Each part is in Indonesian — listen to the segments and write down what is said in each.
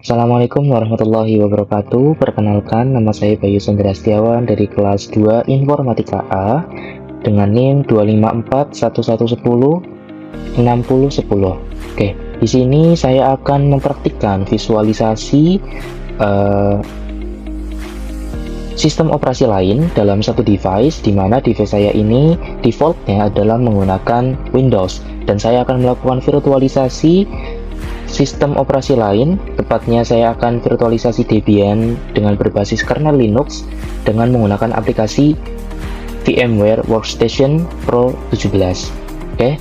Assalamualaikum warahmatullahi wabarakatuh. Perkenalkan, nama saya Bayu Sandra Setiawan dari kelas 2 Informatika A dengan NIM 25411106010. Oke, di sini saya akan mempraktikkan visualisasi eh, sistem operasi lain dalam satu device, di mana device saya ini defaultnya adalah menggunakan Windows, dan saya akan melakukan virtualisasi sistem operasi lain. Tepatnya saya akan virtualisasi Debian dengan berbasis kernel Linux dengan menggunakan aplikasi VMware Workstation Pro 17. Oke,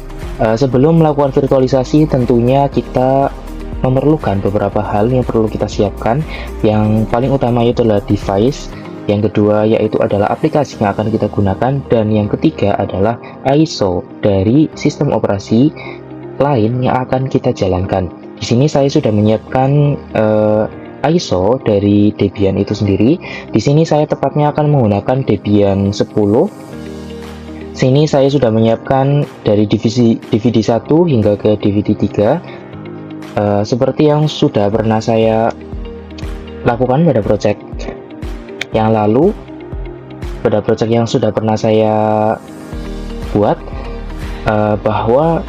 sebelum melakukan virtualisasi tentunya kita memerlukan beberapa hal yang perlu kita siapkan. Yang paling utama itu adalah device, yang kedua yaitu adalah aplikasi yang akan kita gunakan, dan yang ketiga adalah ISO dari sistem operasi lain yang akan kita jalankan. Di sini saya sudah menyiapkan ISO dari Debian itu sendiri. Di sini saya tepatnya akan menggunakan Debian 10. Sini saya sudah menyiapkan dari DVD 1 hingga ke DVD 3. Seperti yang sudah pernah saya lakukan pada project yang lalu, pada project yang sudah pernah saya buat, bahwa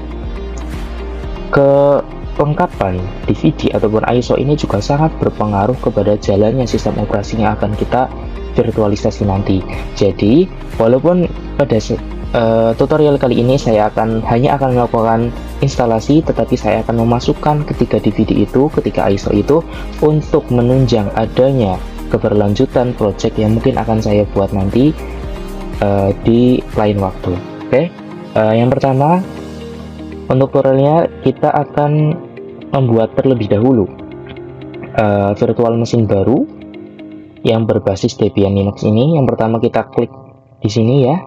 kelengkapan DVD ataupun ISO ini juga sangat berpengaruh kepada jalannya sistem operasi yang akan kita virtualisasi nanti. Jadi, walaupun pada tutorial kali ini saya hanya akan melakukan instalasi, tetapi saya akan memasukkan ketiga DVD itu, ketiga ISO itu, untuk menunjang adanya keberlanjutan project yang mungkin akan saya buat nanti di lain waktu. Oke, yang pertama, untuk tutorialnya kita akan membuat terlebih dahulu virtual mesin baru yang berbasis Debian Linux ini. Yang pertama kita klik di sini ya,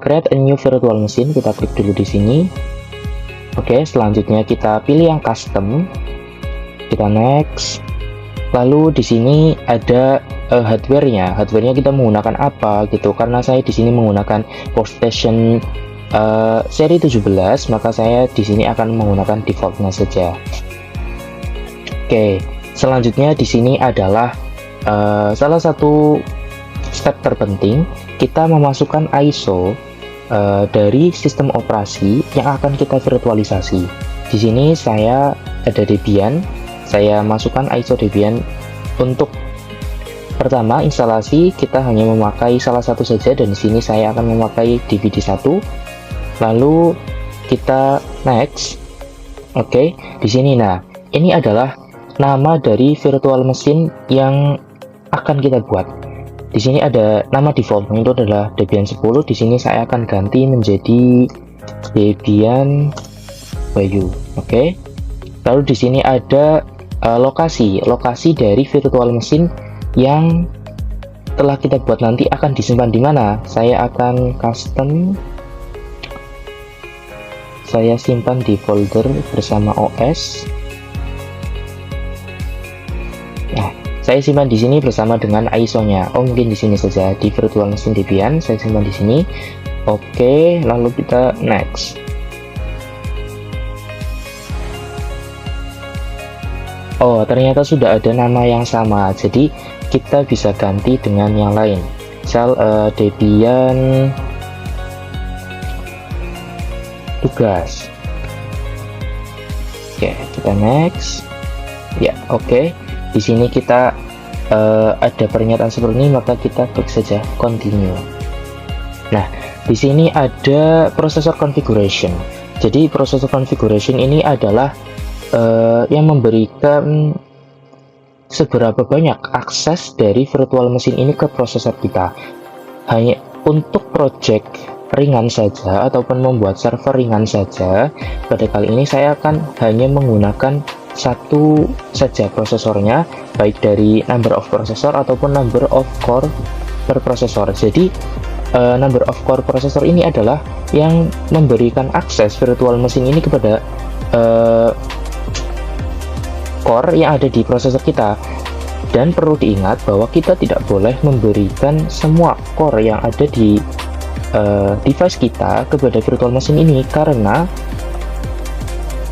create a new virtual machine, kita klik dulu di sini. Oke, selanjutnya kita pilih yang custom, kita next. Lalu di sini ada hardware-nya kita menggunakan apa gitu. Karena saya di sini menggunakan workstation seri 17, maka saya di sini akan menggunakan defaultnya saja. Oke, selanjutnya di sini adalah salah satu step terpenting, kita memasukkan ISO dari sistem operasi yang akan kita virtualisasi. Di sini saya ada Debian, saya masukkan ISO Debian. Untuk pertama instalasi kita hanya memakai salah satu saja, dan di sini saya akan memakai DVD 1. Lalu kita next. Oke, di sini nah, ini adalah nama dari virtual machine yang akan kita buat. Di sini ada nama defaultnya itu adalah Debian 10. Di sini saya akan ganti menjadi Debian Bayu. Oke. Lalu di sini ada lokasi dari virtual machine yang telah kita buat nanti akan disimpan di mana. Saya akan custom, saya simpan di folder bersama OS. Nah, saya simpan di sini bersama dengan ISO-nya. Oh, mungkin di sini saja di virtual machine Debian, saya simpan di sini. Oke, lalu kita next. Oh, ternyata sudah ada nama yang sama, jadi kita bisa ganti dengan yang lain. Misal Debian tugas. Oke, kita next. Ya, oke. Di sini kita ada pernyataan seperti ini, maka kita klik saja continue. Nah, di sini ada processor configuration. Jadi processor configuration ini adalah yang memberikan seberapa banyak akses dari virtual machine ini ke prosesor kita. Hanya untuk project ringan saja ataupun membuat server ringan saja, pada kali ini saya akan hanya menggunakan satu saja prosesornya, baik dari number of processor ataupun number of core per prosesor. Jadi number of core processor ini adalah yang memberikan akses virtual machine ini kepada core yang ada di prosesor kita. Dan perlu diingat bahwa kita tidak boleh memberikan semua core yang ada di device kita kepada virtual machine ini, karena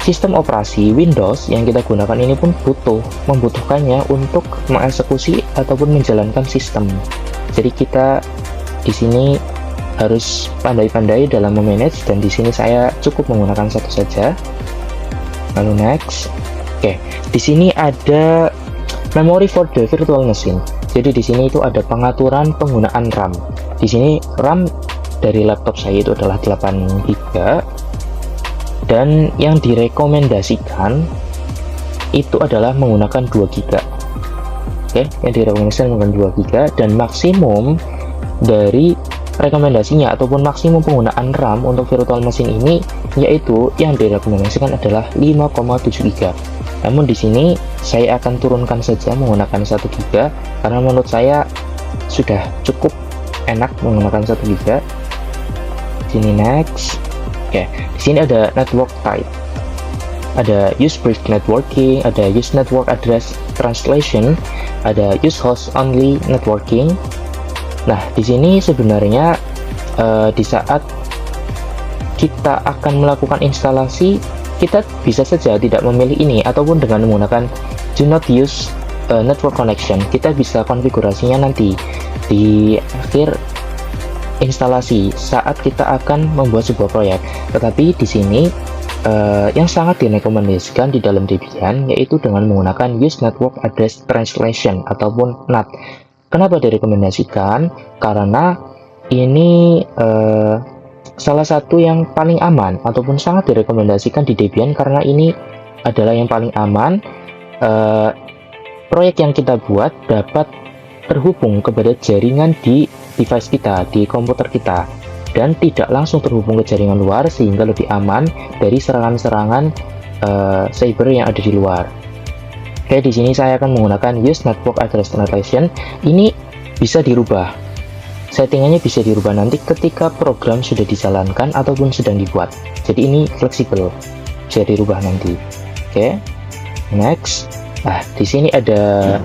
sistem operasi Windows yang kita gunakan ini pun membutuhkannya untuk mengeksekusi ataupun menjalankan sistem. Jadi kita di sini harus pandai-pandai dalam memanage, dan di sini saya cukup menggunakan satu saja. Lalu next. Oke, di sini ada memory for the virtual machine. Jadi di sini itu ada pengaturan penggunaan RAM. Di sini RAM dari laptop saya itu adalah 8 GB, dan yang direkomendasikan itu adalah menggunakan 2 GB. Oke, yang direkomendasikan menggunakan 2 GB, dan maksimum dari rekomendasinya ataupun maksimum penggunaan RAM untuk virtual machine ini yaitu yang direkomendasikan adalah 5,7 GB. Namun di sini saya akan turunkan saja menggunakan 1 GB karena menurut saya sudah cukup enak menggunakan 1 GB. Sini next. Oke, di sini ada network type. Ada use brick networking, ada use network address translation, ada use host only networking. Nah, di sini sebenarnya di saat kita akan melakukan instalasi, kita bisa saja tidak memilih ini, ataupun dengan menggunakan do not use network connection. Kita bisa konfigurasinya nanti di akhir instalasi saat kita akan membuat sebuah proyek. Tetapi di sini yang sangat direkomendasikan di dalam Debian yaitu dengan menggunakan use network address translation ataupun NAT. Kenapa direkomendasikan? Karena ini salah satu yang paling aman ataupun sangat direkomendasikan di Debian karena ini adalah yang paling aman. Proyek yang kita buat dapat terhubung kepada jaringan di device kita, di komputer kita, dan tidak langsung terhubung ke jaringan luar sehingga lebih aman dari serangan-serangan cyber yang ada di luar. Oke, di sini saya akan menggunakan use network address translation. Ini bisa dirubah. Settingannya bisa dirubah nanti ketika program sudah dijalankan ataupun sedang dibuat. Jadi ini fleksibel, bisa dirubah nanti. Oke, next. Nah, di sini ada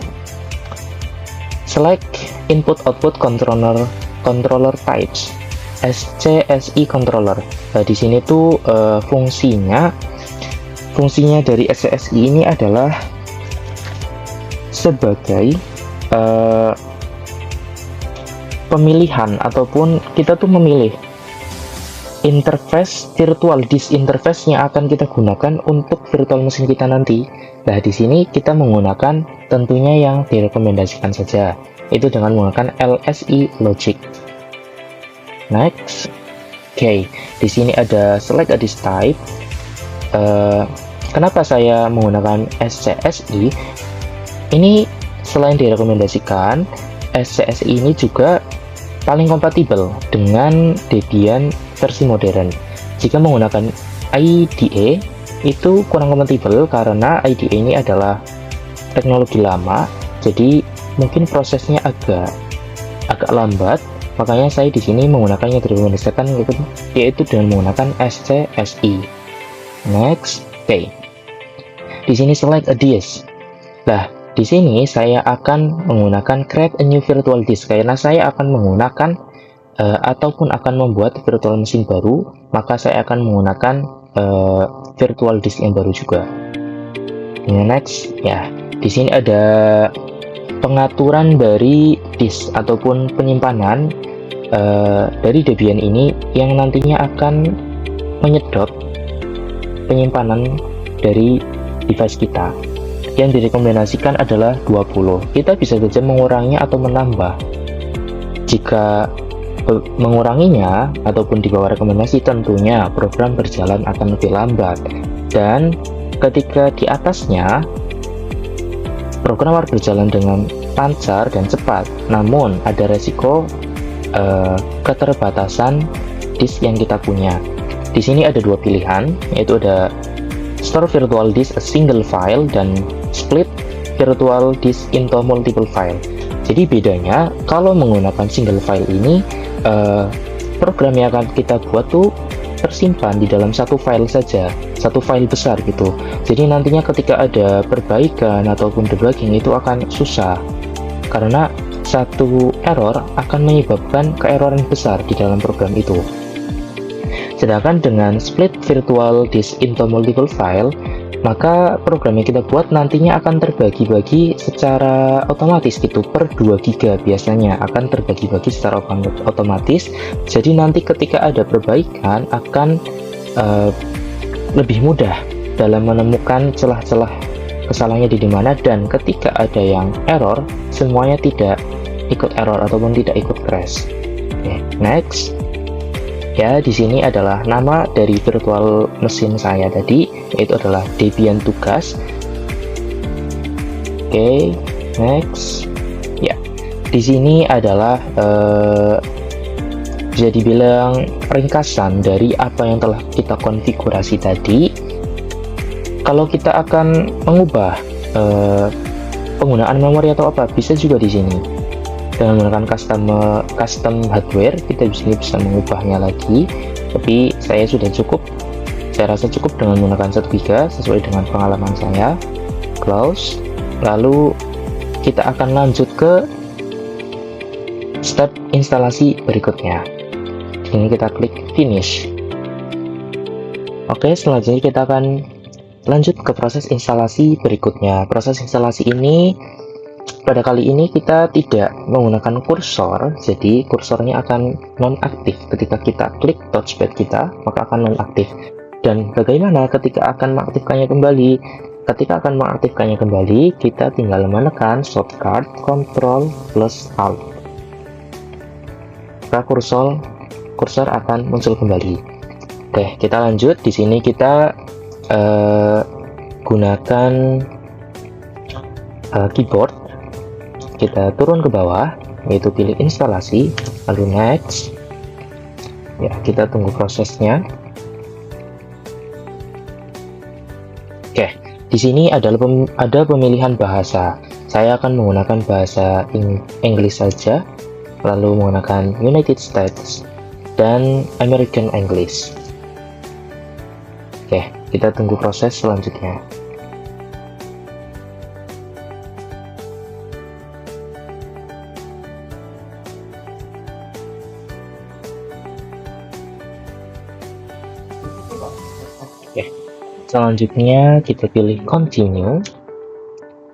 select input output controller types, SCSI controller. Nah, di sini tuh fungsinya dari SCSI ini adalah sebagai pemilihan ataupun kita tuh memilih interface virtual disk interface yang akan kita gunakan untuk virtual machine kita nanti. Nah, di sini kita menggunakan tentunya yang direkomendasikan saja, itu dengan menggunakan LSI Logic. Next. Oke, di sini ada select a disk type. Kenapa saya menggunakan SCSI? Ini selain direkomendasikan, SCSI ini juga paling kompatibel dengan Debian versi modern. Jika menggunakan IDE itu kurang kompatibel karena IDE ini adalah teknologi lama, jadi mungkin prosesnya agak lambat. Makanya saya di sini menggunakan yang direkomendasikan yaitu dengan menggunakan SCSI. Next, oke. Di sini select a disk. Nah, di sini saya akan menggunakan create a new virtual disk karena saya akan menggunakan ataupun akan membuat virtual machine baru, maka saya akan menggunakan virtual disk yang baru juga. Ini next, ya. Di sini ada pengaturan dari disk ataupun penyimpanan dari Debian ini yang nantinya akan menyedot penyimpanan dari device kita. Yang direkomendasikan adalah 20. Kita bisa saja menguranginya atau menambah. Jika menguranginya ataupun di bawah rekomendasi, tentunya program berjalan akan lebih lambat. Dan ketika di atasnya, program harus berjalan dengan lancar dan cepat. Namun ada resiko keterbatasan disk yang kita punya. Di sini ada dua pilihan, yaitu ada store virtual disk a single file dan split virtual disk into multiple file. Jadi bedanya kalau menggunakan single file ini program yang akan kita buat tuh tersimpan di dalam satu file saja, satu file besar gitu. Jadi nantinya ketika ada perbaikan ataupun debugging itu akan susah karena satu error akan menyebabkan keerroran besar di dalam program itu. Sedangkan dengan split virtual disk into multiple file, maka program yang kita buat nantinya akan terbagi-bagi secara otomatis gitu, per 2 GB biasanya akan terbagi-bagi secara otomatis. Jadi nanti ketika ada perbaikan akan lebih mudah dalam menemukan celah-celah kesalahannya di mana, dan ketika ada yang error semuanya tidak ikut error ataupun tidak ikut crash. Oke, next. Ya, di sini adalah nama dari virtual mesin saya tadi, yaitu adalah Debian tugas. Oke, next. Ya, di sini adalah bisa dibilang ringkasan dari apa yang telah kita konfigurasi tadi. Kalau kita akan mengubah penggunaan memori atau apa, bisa juga di sini. Dengan menggunakan custom hardware, kita bisa mengubahnya lagi. Tapi saya rasa cukup dengan menggunakan 1 GB sesuai dengan pengalaman saya. Close. Lalu kita akan lanjut ke step instalasi berikutnya. Ini kita klik finish. Oke, selanjutnya kita akan lanjut ke proses instalasi berikutnya. Proses instalasi ini pada kali ini kita tidak menggunakan kursor, jadi kursornya akan non-aktif. Ketika kita klik touchpad kita, maka akan non-aktif. Dan bagaimana ketika akan mengaktifkannya kembali? Ketika akan mengaktifkannya kembali, kita tinggal menekan shortcut Ctrl plus Alt. Maka kursor akan muncul kembali. Oke, kita lanjut. Di sini kita gunakan keyboard. Kita turun ke bawah, yaitu pilih instalasi, lalu next. Ya, kita tunggu prosesnya. Oke, di sini ada pemilihan bahasa. Saya akan menggunakan bahasa Inggris saja, lalu menggunakan United States dan American English. Oke, kita tunggu proses selanjutnya. Oke, selanjutnya kita pilih continue.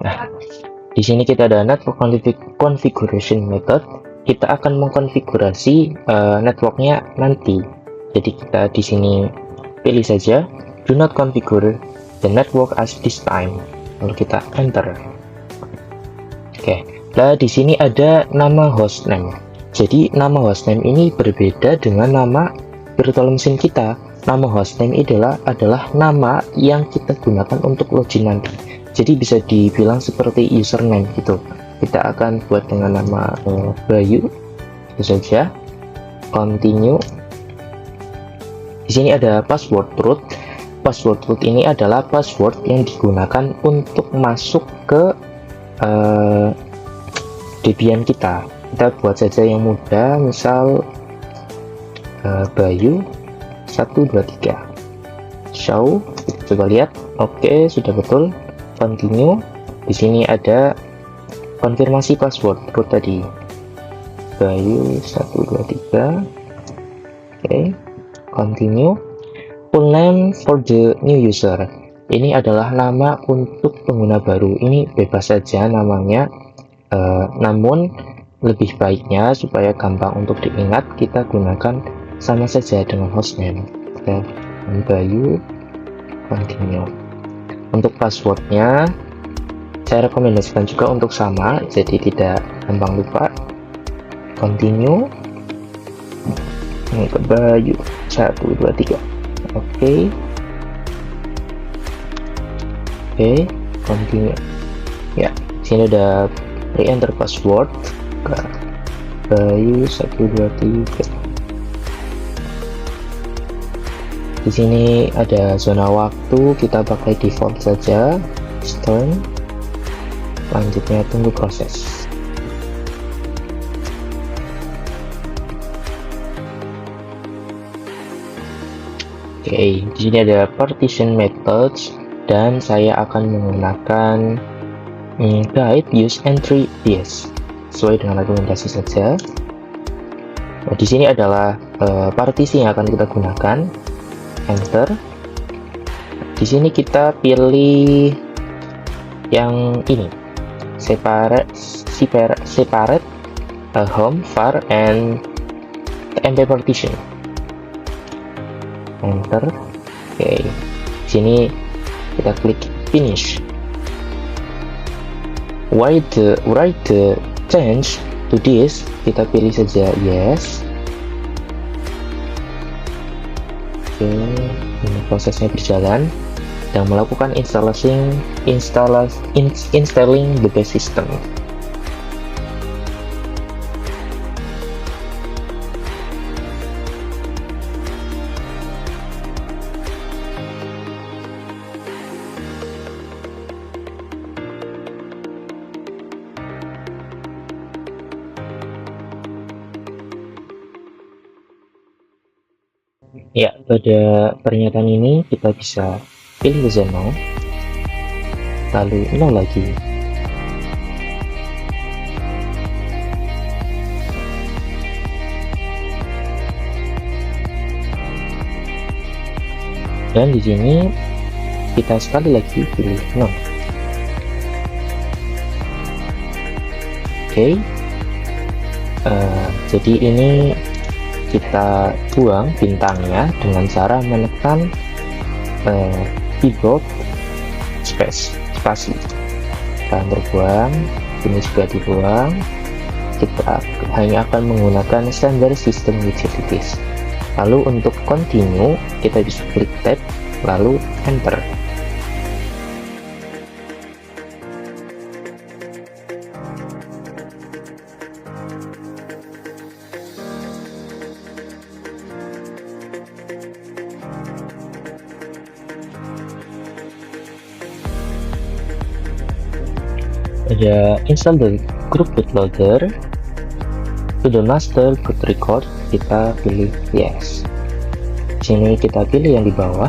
Nah, di sini kita ada network configuration method. Kita akan mengkonfigurasi networknya nanti. Jadi kita di sini pilih saja do not configure the network as this time. Lalu kita enter. Oke, nah di sini ada nama hostname. Jadi nama hostname ini berbeda dengan nama virtual machine kita. Nama hostname adalah nama yang kita gunakan untuk login nanti. Jadi bisa dibilang seperti username gitu. Kita akan buat dengan nama Bayu, itu saja. Continue. Di sini ada password root. Password root ini adalah password yang digunakan untuk masuk ke Debian kita. Kita buat saja yang mudah, misal Bayu 123 show. Coba lihat. Oke, sudah betul. Continue. Di sini ada konfirmasi password root tadi, Bayu 123. Oke, continue. Full name for the new user. Ini adalah nama untuk pengguna baru. Ini bebas saja namanya, namun lebih baiknya supaya gampang untuk diingat, kita gunakan sama saja dengan hostname. Kita Bayu, continue. Untuk passwordnya saya rekomendasikan juga untuk sama, jadi tidak gampang lupa. Continue. Ini ke Bayu 123. Oke, continue. Ya, sini ada re-enter password ke Bayu 123. Di sini ada zona waktu, kita pakai default saja, stern. Selanjutnya tunggu proses. Oke, di sini ada partition methods dan saya akan menggunakan guide use entry this sesuai dengan rekomendasi saja. Nah, di sini adalah partisi yang akan kita gunakan. Enter. Di sini kita pilih yang ini, separate home, var, and TMP partition. Enter. Oke, sini kita klik finish. Write the change to this, kita pilih saja yes. Oke, ini prosesnya berjalan dan melakukan installing the base system. Ya, pada pernyataan ini kita bisa pilih user 0, lalu 0 lagi. Dan di sini kita sekali lagi pilih 0. Oke. Jadi ini kita buang bintangnya dengan cara menekan keyboard spasi. Kita berbuang, ini juga dibuang. Kita hanya akan menggunakan standard system utilities. Lalu untuk continue kita bisa klik tab lalu enter. Ada install the group bootloader to the master boot record, kita pilih yes. Sini kita pilih yang di bawah,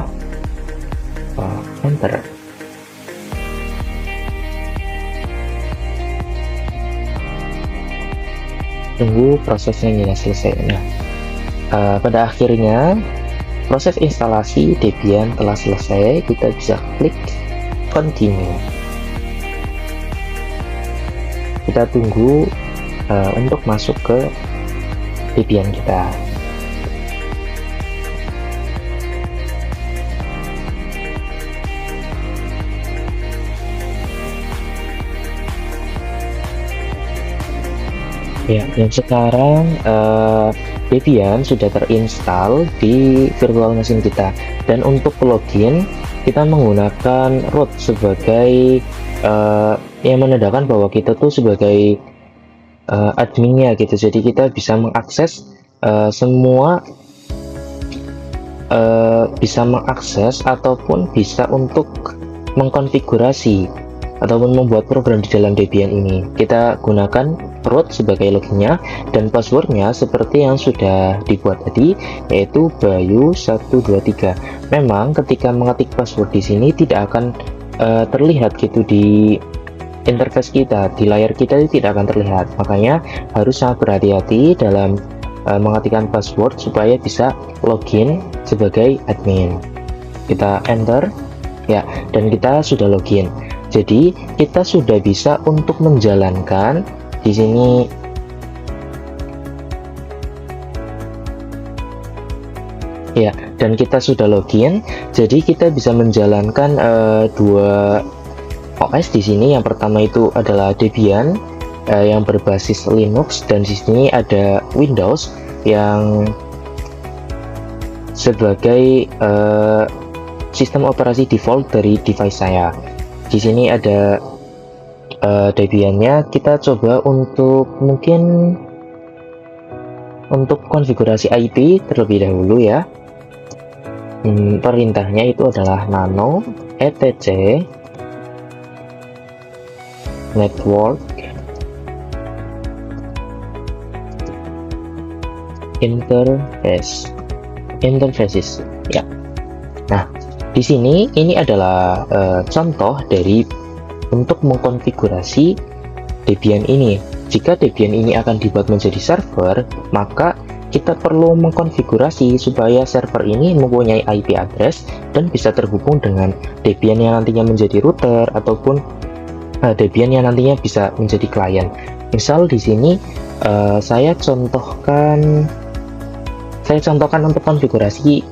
enter. Tunggu prosesnya ini selesai. Nah, pada akhirnya proses instalasi Debian telah selesai. Kita bisa klik continue. Kita tunggu untuk masuk ke Debian kita. Ya, dan sekarang Debian sudah terinstall di virtual machine kita. Dan untuk login kita menggunakan root sebagai yang menandakan bahwa kita tuh sebagai adminnya gitu. Jadi kita bisa mengakses bisa mengakses ataupun bisa untuk mengkonfigurasi ataupun membuat program di dalam Debian ini. Kita gunakan root sebagai loginnya dan passwordnya seperti yang sudah dibuat tadi, yaitu bayu123. Memang ketika mengetik password di sini tidak akan terlihat gitu di interface kita, di layar kita itu tidak akan terlihat. Makanya harus sangat berhati-hati dalam mengetikkan password supaya bisa login sebagai admin. Kita enter ya, dan kita sudah login. Jadi kita sudah bisa untuk menjalankan di sini ya, dan kita sudah login. Jadi kita bisa menjalankan dua OS di sini. Yang pertama itu adalah Debian yang berbasis Linux, dan di sini ada Windows yang sebagai sistem operasi default dari device saya. Di sini ada Debiannya. Kita coba untuk mungkin untuk konfigurasi IP terlebih dahulu ya. Perintahnya itu adalah nano etc network interfaces ya. Nah, di sini ini adalah contoh dari untuk mengkonfigurasi Debian ini. Jika Debian ini akan dibuat menjadi server, maka kita perlu mengkonfigurasi supaya server ini mempunyai IP address dan bisa terhubung dengan Debian yang nantinya menjadi router ataupun Debian yang nantinya bisa menjadi klien. Misal di sini saya contohkan untuk konfigurasi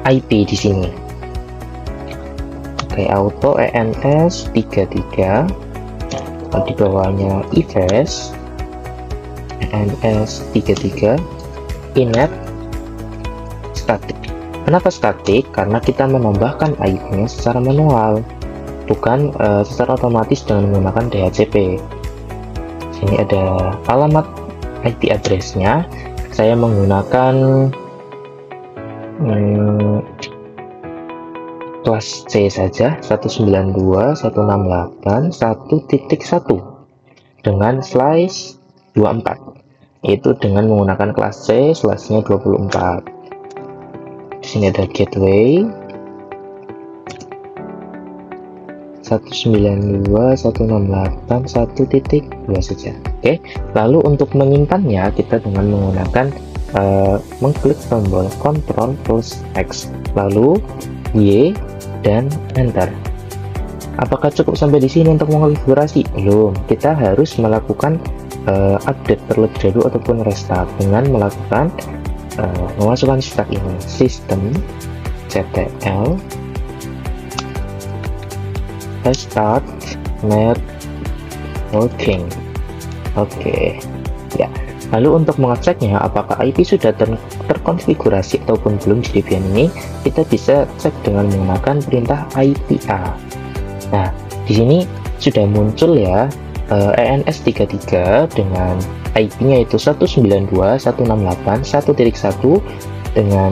IP di sini. Oke, auto ENS33, di bawahnya EVES ENS33 inet static. Kenapa static? Karena kita menambahkan IP-nya secara manual, bukan secara otomatis dengan menggunakan DHCP. Sini ada alamat IP address-nya. Saya menggunakan kelas C saja, 192.168.1.1 dengan slice 24, yaitu dengan menggunakan kelas C slash-nya 24. Di sini ada gateway 192.168.1.2 saja. Oke, lalu untuk menyimpannya kita dengan menggunakan mengklik tombol Ctrl plus X, lalu Y dan Enter. Apakah cukup sampai di sini untuk mengkonfigurasi? Belum, kita harus melakukan update terlebih dahulu ataupun restart dengan melakukan memasukkan stack ini, systemctl restart networking. Oke, ya. Lalu untuk mengeceknya apakah IP sudah terkonfigurasi ataupun belum di Debian ini, kita bisa cek dengan menggunakan perintah IPA. Nah, di sini sudah muncul ya ENS33 dengan IP-nya itu 192.168.1.1 dengan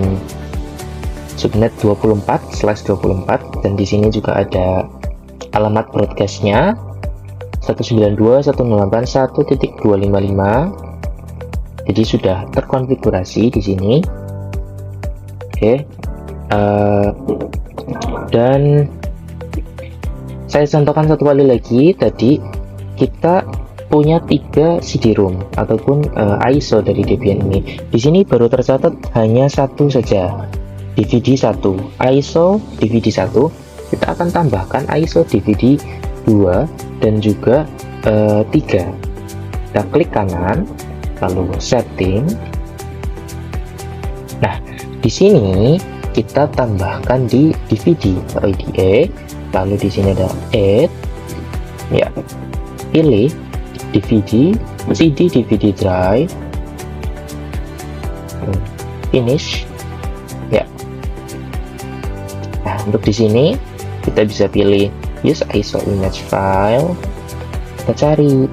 subnet 24/24, dan di sini juga ada alamat broadcast-nya 192.168.1.255. Jadi sudah terkonfigurasi di sini. Oke. Dan saya contohkan satu kali lagi. Tadi kita punya 3 CD-ROM ataupun ISO dari Debian ini. Di sini baru tercatat hanya satu saja, DVD 1, ISO DVD 1. Kita akan tambahkan ISO DVD 2 dan juga 3. Kita klik kanan, lalu setting. Nah, di sini kita tambahkan di DVD IDE, lalu di sini ada add, ya, pilih DVD, CD DVD drive, finish, ya. Nah, untuk di sini kita bisa pilih use ISO image file, kita cari.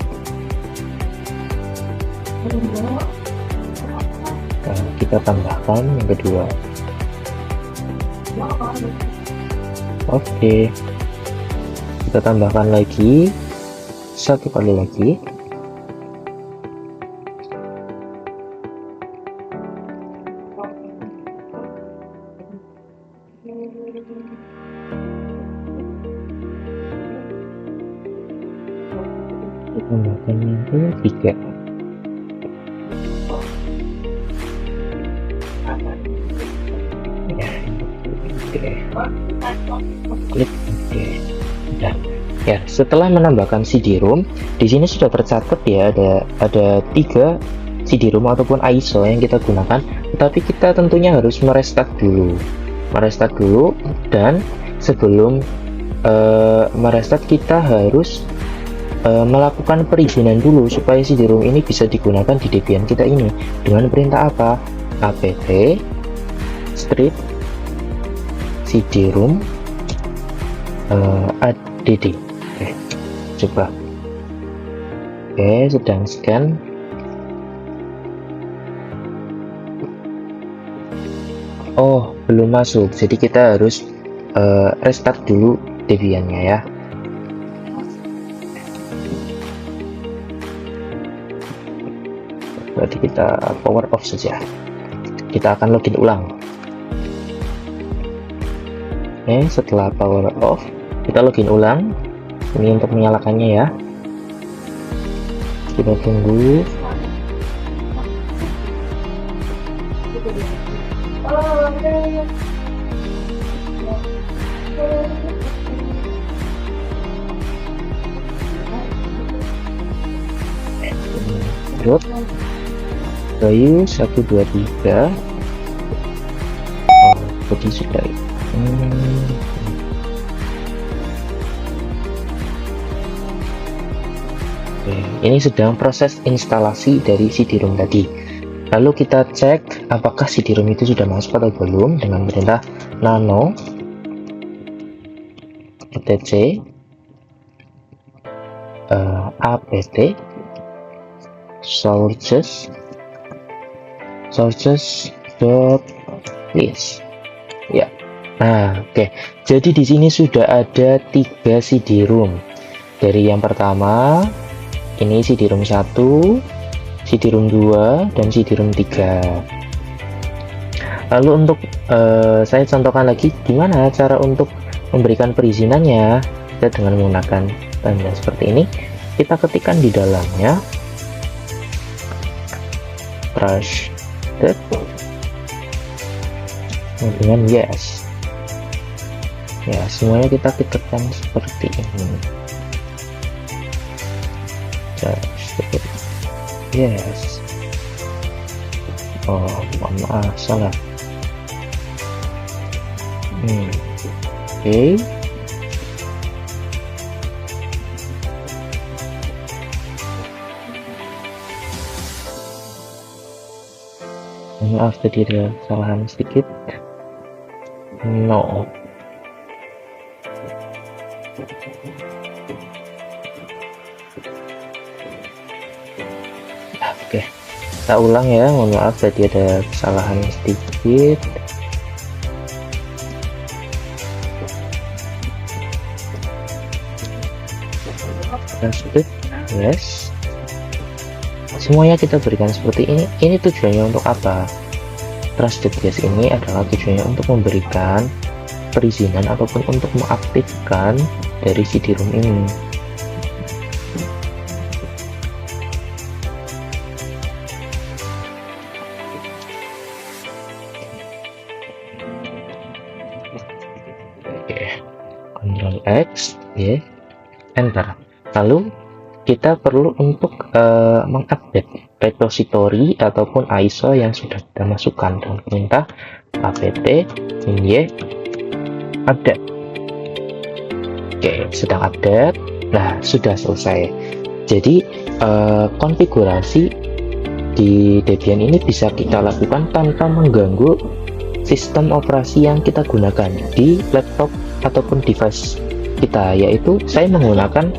Nah, kita tambahkan yang kedua. Oke, kita tambahkan lagi satu kali lagi. Kita tambahkan yang ketiga. Klik OK. Udah. Ya, setelah menambahkan CD-ROM, di sini sudah tercatat ya ada 3 CD-ROM ataupun ISO yang kita gunakan, tetapi kita tentunya harus merestart dulu. Dan sebelum merestart kita harus melakukan perizinan dulu supaya CD-ROM ini bisa digunakan di Debian kita ini dengan perintah apa? apt strip CD-ROM add. Oke, coba. Oke, sedang scan. Oh, belum masuk, jadi kita harus restart dulu Debian-nya ya. Berarti kita power off saja. Kita akan login ulang. Oke, setelah power off, kita login ulang. Ini untuk menyalakannya ya. Kita tunggu. root Bayu 123. Oh, body sudah. Oke, ini sedang proses instalasi dari CD-ROM tadi. Lalu kita cek apakah CD-ROM itu sudah masuk atau belum dengan perintah nano etc apt sources.list ya. Nah, oke. Jadi di sini sudah ada 3 CD-ROM. Dari yang pertama ini CD-ROM 1, CD-ROM 2, dan CD-ROM 3. Lalu untuk saya contohkan lagi gimana cara untuk memberikan perizinannya. Kita dengan menggunakan tanda seperti ini, kita ketikkan di dalamnya trusted dengan yes. Ya, semuanya kita ketikkan seperti ini. Trusted yes. Oh, mohon maaf, salah. Oke. Maaf tadi ada kesalahan sedikit. No. Oke, kita ulang ya. Mohon maaf tadi ada kesalahan sedikit. Trusted yes. Semuanya kita berikan seperti ini. Ini tujuannya untuk apa? Trusted yes ini adalah tujuannya untuk memberikan perizinan ataupun untuk mengaktifkan dari CD-ROM ini. Oke, Ctrl X, ya, Enter. Lalu kita perlu untuk mengupdate repository ataupun ISO yang sudah kita masukkan dengan perintah apt -y update. Oke, sedang update. Nah, sudah selesai. Jadi konfigurasi di Debian ini bisa kita lakukan tanpa mengganggu sistem operasi yang kita gunakan di laptop ataupun device kita, yaitu saya menggunakan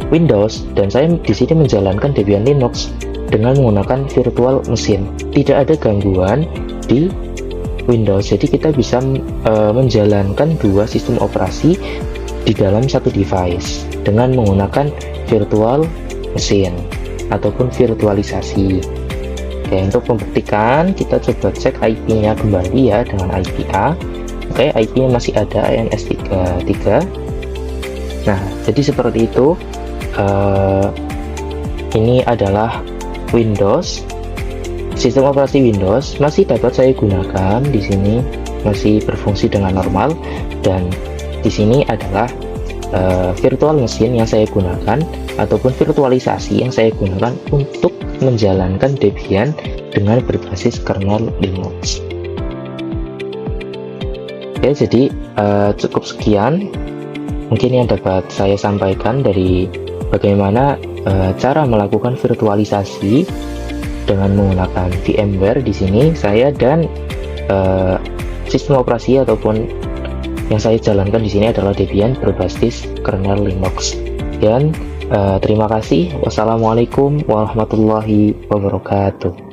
Windows dan saya di sini menjalankan Debian Linux dengan menggunakan virtual machine. Tidak ada gangguan di Windows, jadi kita bisa menjalankan 2 sistem operasi di dalam satu device dengan menggunakan virtual machine ataupun virtualisasi. Oke, untuk membuktikan kita coba cek IP-nya kembali ya dengan IP A. Oke, IP-nya masih ada INS33. Nah, jadi seperti itu. Ini adalah Windows, sistem operasi Windows masih dapat saya gunakan di sini, masih berfungsi dengan normal, dan di sini adalah virtual machine yang saya gunakan ataupun virtualisasi yang saya gunakan untuk menjalankan Debian dengan berbasis kernel Linux. Oke, jadi cukup sekian mungkin yang dapat saya sampaikan dari bagaimana cara melakukan virtualisasi dengan menggunakan VMware. Di sini saya dan sistem operasi ataupun yang saya jalankan di sini adalah Debian berbasis kernel Linux. Dan terima kasih. Wassalamualaikum warahmatullahi wabarakatuh.